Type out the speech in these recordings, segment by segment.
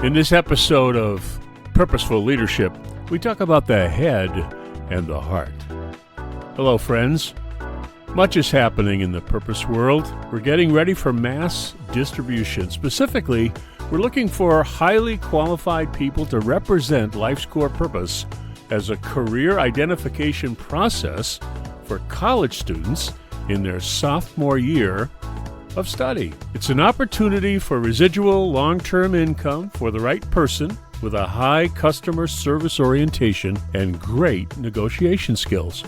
In this episode of Purposeful Leadership, we talk about the head and the heart. Hello, friends. Much is happening in the purpose world. We're getting ready for mass distribution. Specifically, we're looking for highly qualified people to represent life's core purpose as a career identification process for college students in their sophomore year of study. It's an opportunity for residual long-term income for the right person with a high customer service orientation and great negotiation skills.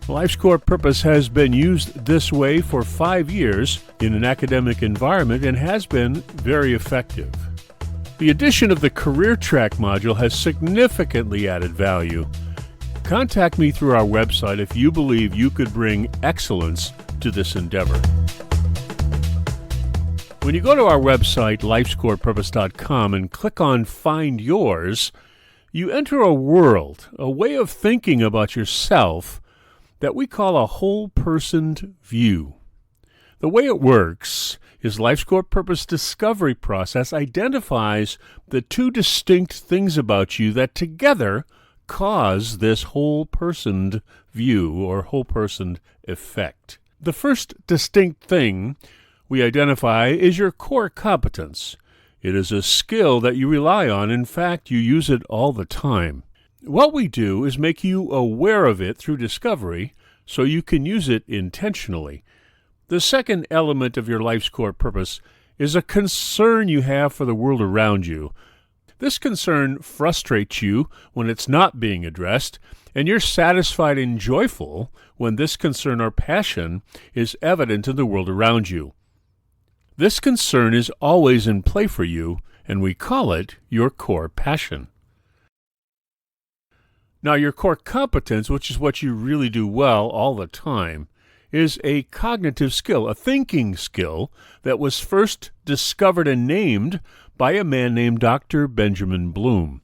Life's Core Purpose has been used this way for 5 years in an academic environment and has been very effective. The addition of the Career Track module has significantly added value. Contact me through our website if you believe you could bring excellence to this endeavor. When you go to our website, lifescorepurpose.com, and click on Find Yours, you enter a world, a way of thinking about yourself that we call a whole-person view. The way it works is Life's Core Purpose discovery process identifies the two distinct things about you that together cause this whole-personed view or whole-personed effect. The first distinct thing we identify is your core competence. It is a skill that you rely on. In fact, you use it all the time. What we do is make you aware of it through discovery so you can use it intentionally. The second element of your life's core purpose is a concern you have for the world around you. This concern frustrates you when it's not being addressed, and you're satisfied and joyful when this concern or passion is evident in the world around you. This concern is always in play for you, and we call it your core passion. Now, your core competence, which is what you really do well all the time, is a cognitive skill, a thinking skill that was first discovered and named by a man named Dr. Benjamin Bloom.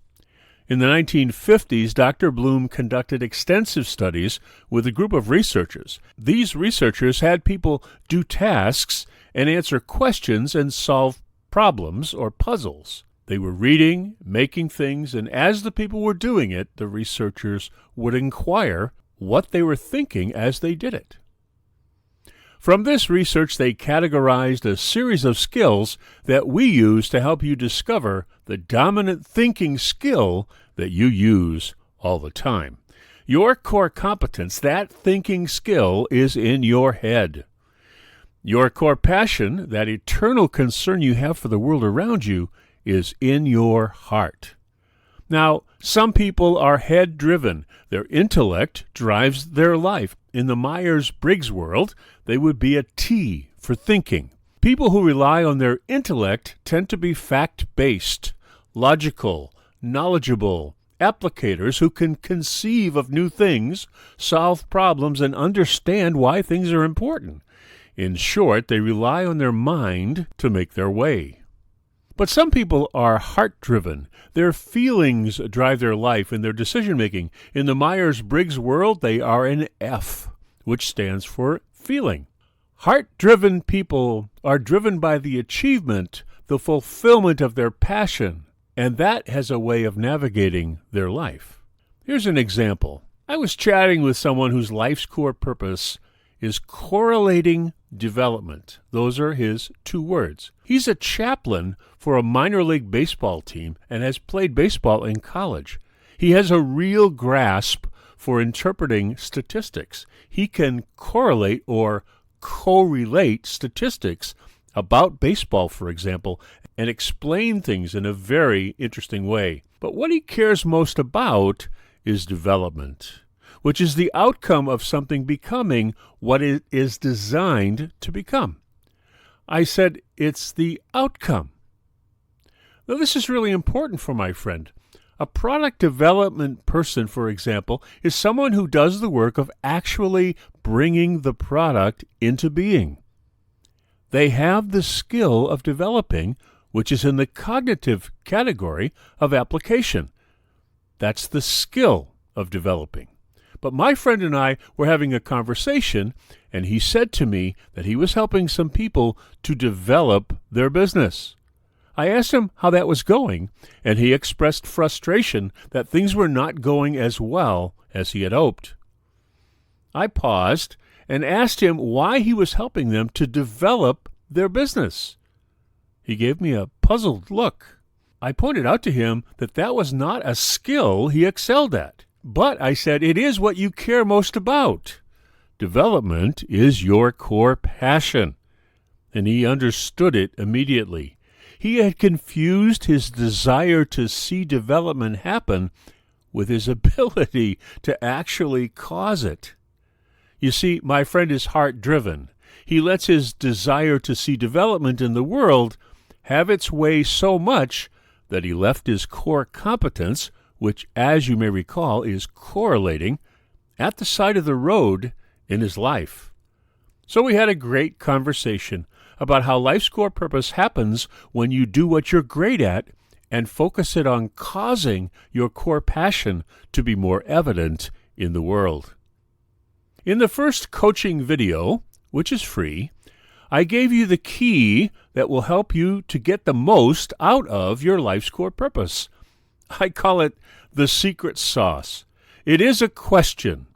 In the 1950s, Dr. Bloom conducted extensive studies with a group of researchers. These researchers had people do tasks and answer questions and solve problems or puzzles. They were reading, making things, and as the people were doing it, the researchers would inquire what they were thinking as they did it. From this research, they categorized a series of skills that we use to help you discover the dominant thinking skill that you use all the time. Your core competence, that thinking skill, is in your head. Your core passion, that eternal concern you have for the world around you, is in your heart. Now, some people are head-driven. Their intellect drives their life. In the Myers-Briggs world, they would be a T for thinking. People who rely on their intellect tend to be fact-based, logical, knowledgeable, applicators who can conceive of new things, solve problems, and understand why things are important. In short, they rely on their mind to make their way. But some people are heart-driven. Their feelings drive their life and their decision-making. In the Myers-Briggs world, they are an F, which stands for feeling. Heart-driven people are driven by the achievement, the fulfillment of their passion, and that has a way of navigating their life. Here's an example. I was chatting with someone whose life's core purpose is correlating development. Those are his 2 words. He's a chaplain for a minor league baseball team and has played baseball in college. He has a real grasp for interpreting statistics. He can correlate or correlate statistics about baseball, for example, and explain things in a very interesting way. But what he cares most about is development, which is the outcome of something becoming what it is designed to become. I said, it's the outcome. Now, this is really important for my friend. A product development person, for example, is someone who does the work of actually bringing the product into being. They have the skill of developing, which is in the cognitive category of application. That's the skill of developing. But my friend and I were having a conversation, and he said to me that he was helping some people to develop their business. I asked him how that was going, and he expressed frustration that things were not going as well as he had hoped. I paused and asked him why he was helping them to develop their business. He gave me a puzzled look. I pointed out to him that that was not a skill he excelled at. But, I said, it is what you care most about. Development is your core passion. And he understood it immediately. He had confused his desire to see development happen with his ability to actually cause it. You see, my friend is heart-driven. He lets his desire to see development in the world have its way so much that he left his core competence, which, as you may recall, is correlating, at the side of the road in his life. So we had a great conversation about how life's core purpose happens when you do what you're great at and focus it on causing your core passion to be more evident in the world. In the first coaching video, which is free, I gave you the key that will help you to get the most out of your life's core purpose. I call it the secret sauce. It is a question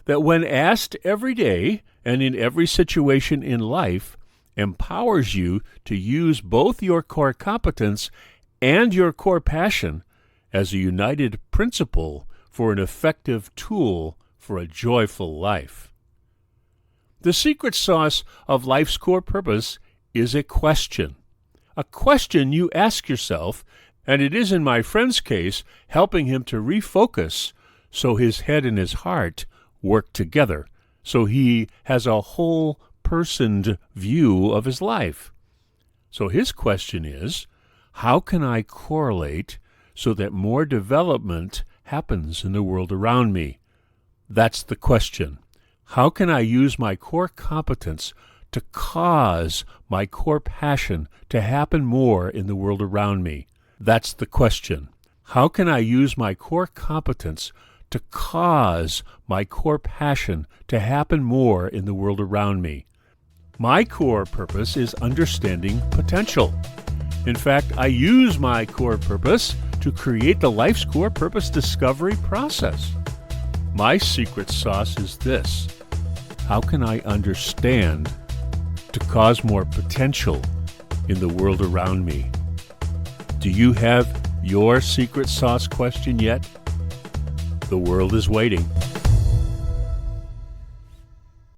that, when asked every day and in every situation in life, empowers you to use both your core competence and your core passion as a united principle for an effective tool for a joyful life. The secret sauce of life's core purpose is a question you ask yourself, and it is, in my friend's case, helping him to refocus so his head and his heart work together, so he has a whole-personed view of his life. So his question is, how can I correlate so that more development happens in the world around me? That's the question. How can I use my core competence to cause my core passion to happen more in the world around me? That's the question. How can I use my core competence to cause my core passion to happen more in the world around me? My core purpose is understanding potential. In fact, I use my core purpose to create the life's core purpose discovery process. My secret sauce is this: how can I understand to cause more potential in the world around me? Do you have your secret sauce question yet? The world is waiting.